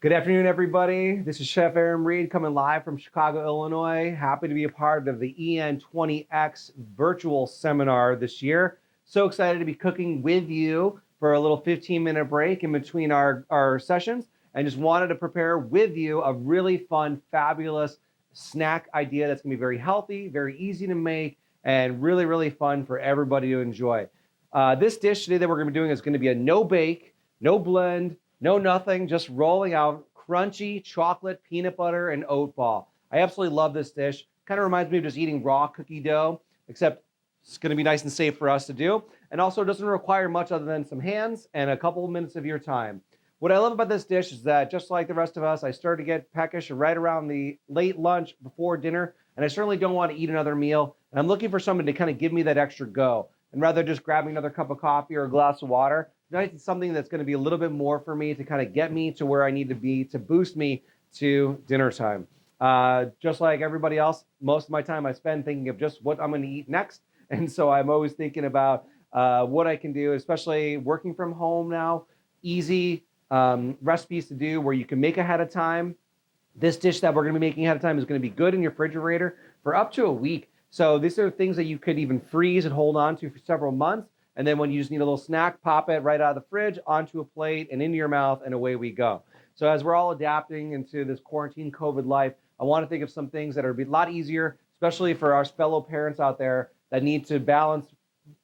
Good afternoon, everybody. This is Chef Aram Reed coming live from Chicago, Illinois. Happy to be a part of the EN20X virtual seminar this year. So excited to be cooking with you for a little 15-minute break in between our sessions, and just wanted to prepare with you a really fun, fabulous snack idea that's gonna be very healthy, very easy to make, and really, really fun for everybody to enjoy. This dish today that we're gonna be doing is gonna be a no bake, no blend, no nothing, just rolling out crunchy chocolate, peanut butter, and oat ball. I absolutely love this dish. Kind of reminds me of just eating raw cookie dough, except it's gonna be nice and safe for us to do. And also doesn't require much other than some hands and a couple of minutes of your time. What I love about this dish is that just like the rest of us, I started to get peckish right around the late lunch before dinner, and I certainly don't want to eat another meal. And I'm looking for someone to kind of give me that extra go. And rather just grabbing another cup of coffee or a glass of water, it's something that's going to be a little bit more for me to kind of get me to where I need to be to boost me to dinner time. Just like everybody else, most of my time I spend thinking of just what I'm going to eat next. And so I'm always thinking about what I can do, especially working from home now, easy recipes to do where you can make ahead of time. This dish that we're going to be making ahead of time is going to be good in your refrigerator for up to a week. So these are things that you could even freeze and hold on to for several months. And then when you just need a little snack, pop it right out of the fridge onto a plate and into your mouth, and away we go. So as we're all adapting into this quarantine COVID life, I want to think of some things that are a lot easier, especially for our fellow parents out there that need to balance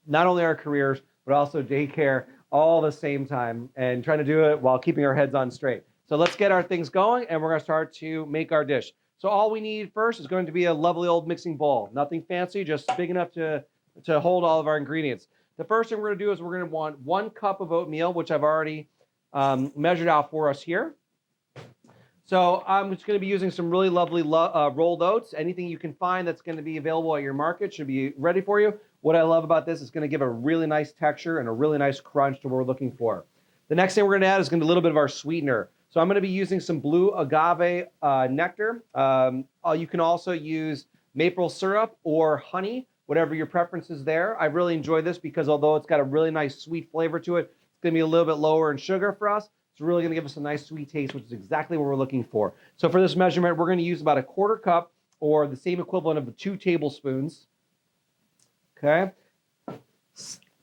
not only our careers, but also daycare all the same time, and trying to do it while keeping our heads on straight. So let's get our things going, and we're going to start to make our dish. So all we need first is going to be a lovely old mixing bowl. Nothing fancy, just big enough to hold all of our ingredients. The first thing we're going to do is we're going to want 1 cup of oatmeal, which I've already measured out for us here. So I'm just going to be using some really lovely rolled oats. Anything you can find that's going to be available at your market should be ready for you. What I love about this is going to give a really nice texture and a really nice crunch to what we're looking for. The next thing we're going to add is going to be a little bit of our sweetener. So I'm going to be using some blue agave nectar. You can also use maple syrup or honey, whatever your preference is there. I really enjoy this because although it's got a really nice sweet flavor to it, it's going to be a little bit lower in sugar for us. It's really going to give us a nice sweet taste, which is exactly what we're looking for. So for this measurement, we're going to use about a 1/4 cup, or the same equivalent of the 2 tablespoons. Okay,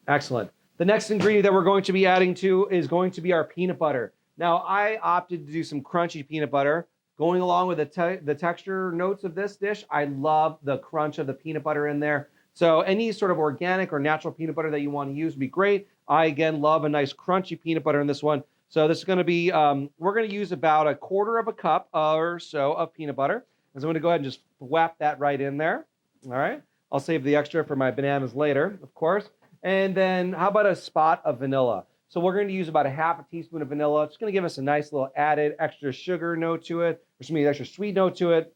excellent. The next ingredient that we're going to be adding to is going to be our peanut butter. Now, I opted to do some crunchy peanut butter. Going along with the texture notes of this dish, I love the crunch of the peanut butter in there. So any sort of organic or natural peanut butter that you want to use would be great. I, again, love a nice crunchy peanut butter in this one. So this is going to be, we're going to use about a 1/4 cup or so of peanut butter. And so I'm going to go ahead and just whap that right in there. All right. I'll save the extra for my bananas later, of course. And then how about a spot of vanilla? So we're going to use about a 1/2 teaspoon of vanilla. It's going to give us a nice little added extra sugar note to it, or some extra sweet note to it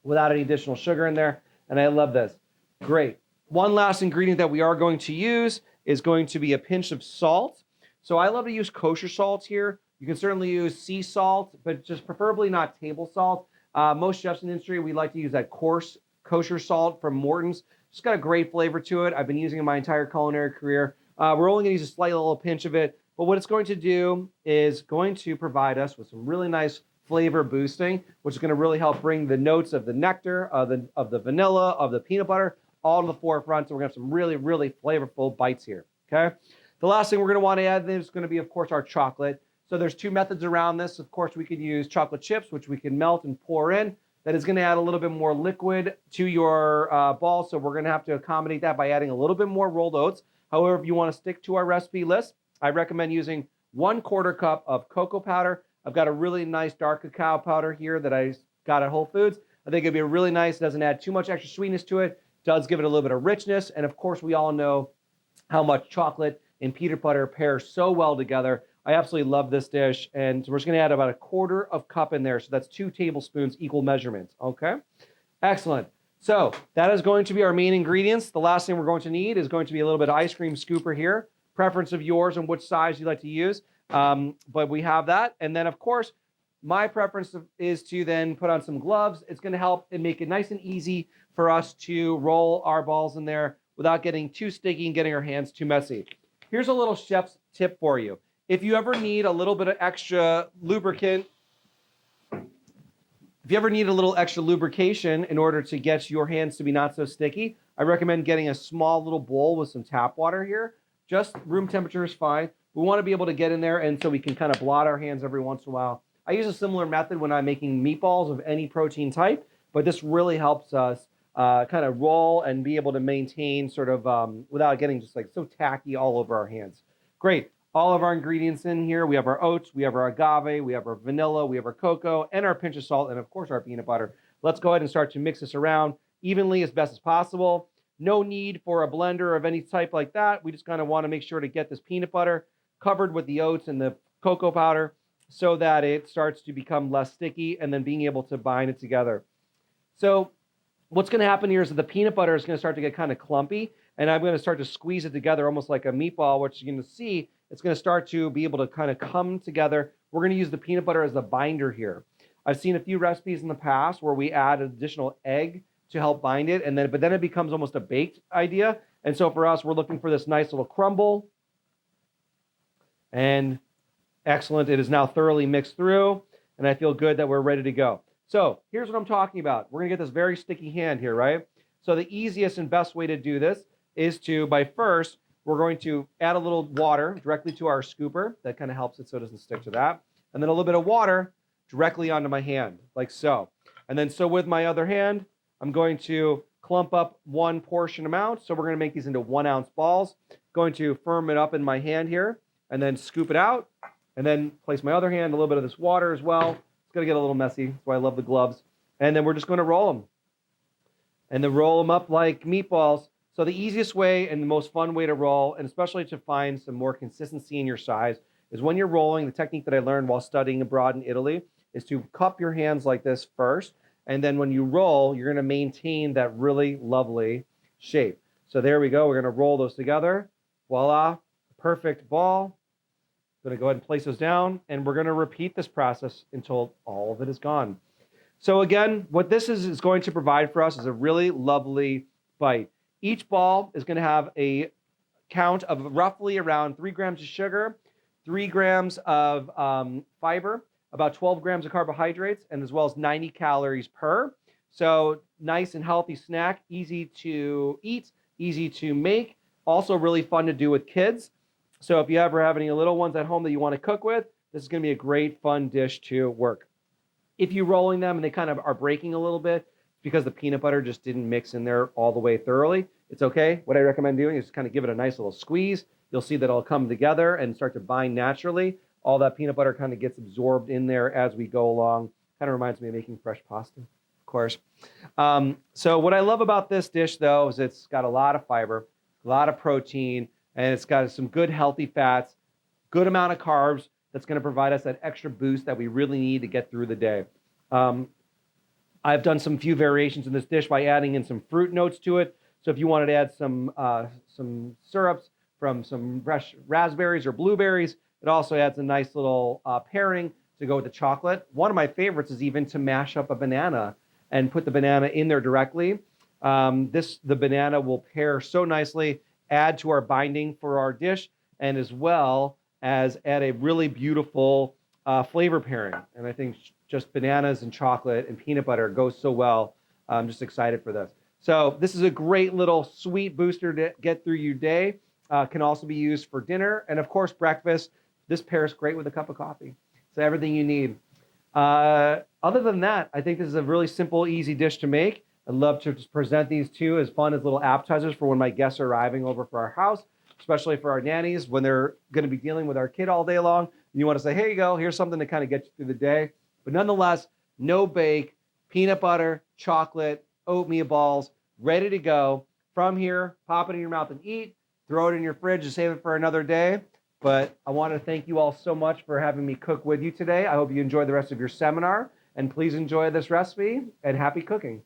without any additional sugar in there. And I love this. Great. One last ingredient that we are going to use is going to be a pinch of salt. So I love to use kosher salt here. You can certainly use sea salt, but just preferably not table salt. Most chefs in the industry, we like to use that coarse kosher salt from Morton's. It's got a great flavor to it. I've been using it my entire culinary career. We're only going to use a slight little pinch of it, but what it's going to do is going to provide us with some really nice flavor boosting, which is going to really help bring the notes of the nectar, of the vanilla, of the peanut butter, all to the forefront. So we're going to have some really, really flavorful bites here, okay? The last thing we're going to want to add is going to be, of course, our chocolate. So there's 2 methods around this. Of course, we could use chocolate chips, which we can melt and pour in. That is going to add a little bit more liquid to your ball, so we're going to have to accommodate that by adding a little bit more rolled oats. However, if you want to stick to our recipe list, I recommend using 1/4 cup of cocoa powder. I've got a really nice dark cacao powder here that I got at Whole Foods. I think it'd be really nice. It doesn't add too much extra sweetness to it. Does give it a little bit of richness. And of course, we all know how much chocolate and peanut butter pair so well together. I absolutely love this dish. And we're just going to add about a 1/4 cup in there. So that's 2 tablespoons, equal measurements. Okay, excellent. So that is going to be our main ingredients. The last thing we're going to need is going to be a little bit of ice cream scooper here. Preference of yours and which size you like to use. But we have that. And then, of course, my preference is to then put on some gloves. It's going to help and make it nice and easy for us to roll our balls in there without getting too sticky and getting our hands too messy. Here's a little chef's tip for you. If you ever need a little bit of extra lubricant If you ever need a little extra lubrication in order to get your hands to be not so sticky, I recommend getting a small little bowl with some tap water here. Just room temperature is fine. We want to be able to get in there, and so we can kind of blot our hands every once in a while. I use a similar method when I'm making meatballs of any protein type, but this really helps us kind of roll and be able to maintain sort of without getting just like so tacky all over our hands. Great. All of our ingredients in here. We have our oats, we have our agave, we have our vanilla, we have our cocoa, and our pinch of salt, and of course our peanut butter. Let's go ahead and start to mix this around evenly as best as possible. No need for a blender of any type like that. We just kind of want to make sure to get this peanut butter covered with the oats and the cocoa powder so that it starts to become less sticky and then being able to bind it together. So what's going to happen here is that the peanut butter is going to start to get kind of clumpy, and I'm going to start to squeeze it together almost like a meatball, which you're going to see it's going to start to be able to kind of come together. We're going to use the peanut butter as the binder here. I've seen a few recipes in the past where we add additional egg to help bind it, but then it becomes almost a baked idea. And so for us, we're looking for this nice little crumble. And excellent. It is now thoroughly mixed through, and I feel good that we're ready to go. So here's what I'm talking about. We're going to get this very sticky hand here, right? So the easiest and best way to do this is first, we're going to add a little water directly to our scooper. That kind of helps it so it doesn't stick to that. And then a little bit of water directly onto my hand, like so. And then so with my other hand, I'm going to clump up one portion amount. So we're going to make these into 1 ounce balls. Going to firm it up in my hand here and then scoop it out. And then place my other hand, a little bit of this water as well. It's going to get a little messy. That's why I love the gloves. And then we're just going to roll them. And then roll them up like meatballs. So the easiest way and the most fun way to roll, and especially to find some more consistency in your size, is when you're rolling. The technique that I learned while studying abroad in Italy is to cup your hands like this first. And then when you roll, you're going to maintain that really lovely shape. So there we go. We're going to roll those together. Voila. Perfect ball. Going to go ahead and place those down. And we're going to repeat this process until all of it is gone. So again, what this is going to provide for us is a really lovely bite. Each ball is going to have a count of roughly around 3 grams of sugar, 3 grams of fiber, about 12 grams of carbohydrates, and as well as 90 calories per. So nice and healthy snack, easy to eat, easy to make, also really fun to do with kids. So if you ever have any little ones at home that you want to cook with, this is going to be a great fun dish to work. If you're rolling them and they kind of are breaking a little bit, because the peanut butter just didn't mix in there all the way thoroughly, it's okay. What I recommend doing is just kind of give it a nice little squeeze. You'll see that it'll come together and start to bind naturally. All that peanut butter kind of gets absorbed in there as we go along. Kind of reminds me of making fresh pasta, of course. So what I love about this dish, though, is it's got a lot of fiber, a lot of protein, and it's got some good healthy fats, good amount of carbs that's going to provide us that extra boost that we really need to get through the day. I've done some few variations in this dish by adding in some fruit notes to it. So if you wanted to add some syrups from some fresh raspberries or blueberries, it also adds a nice little pairing to go with the chocolate. One of my favorites is even to mash up a banana and put the banana in there directly. The banana will pair so nicely, add to our binding for our dish, and as well as add a really beautiful flavor pairing. And I think just bananas and chocolate and peanut butter goes so well. I'm just excited for this. So this is a great little sweet booster to get through your day. Can also be used for dinner and, of course, breakfast. This pairs great with a cup of coffee. So everything you need. Other than that, I think this is a really simple, easy dish to make. I'd love to just present these two as fun as little appetizers for when my guests are arriving over for our house, especially for our nannies when they're going to be dealing with our kid all day long. And you want to say, here you go, here's something to kind of get you through the day. But nonetheless, no bake, peanut butter, chocolate, oatmeal balls, ready to go. From here, pop it in your mouth and eat. Throw it in your fridge and save it for another day. But I want to thank you all so much for having me cook with you today. I hope you enjoy the rest of your seminar. And please enjoy this recipe and happy cooking.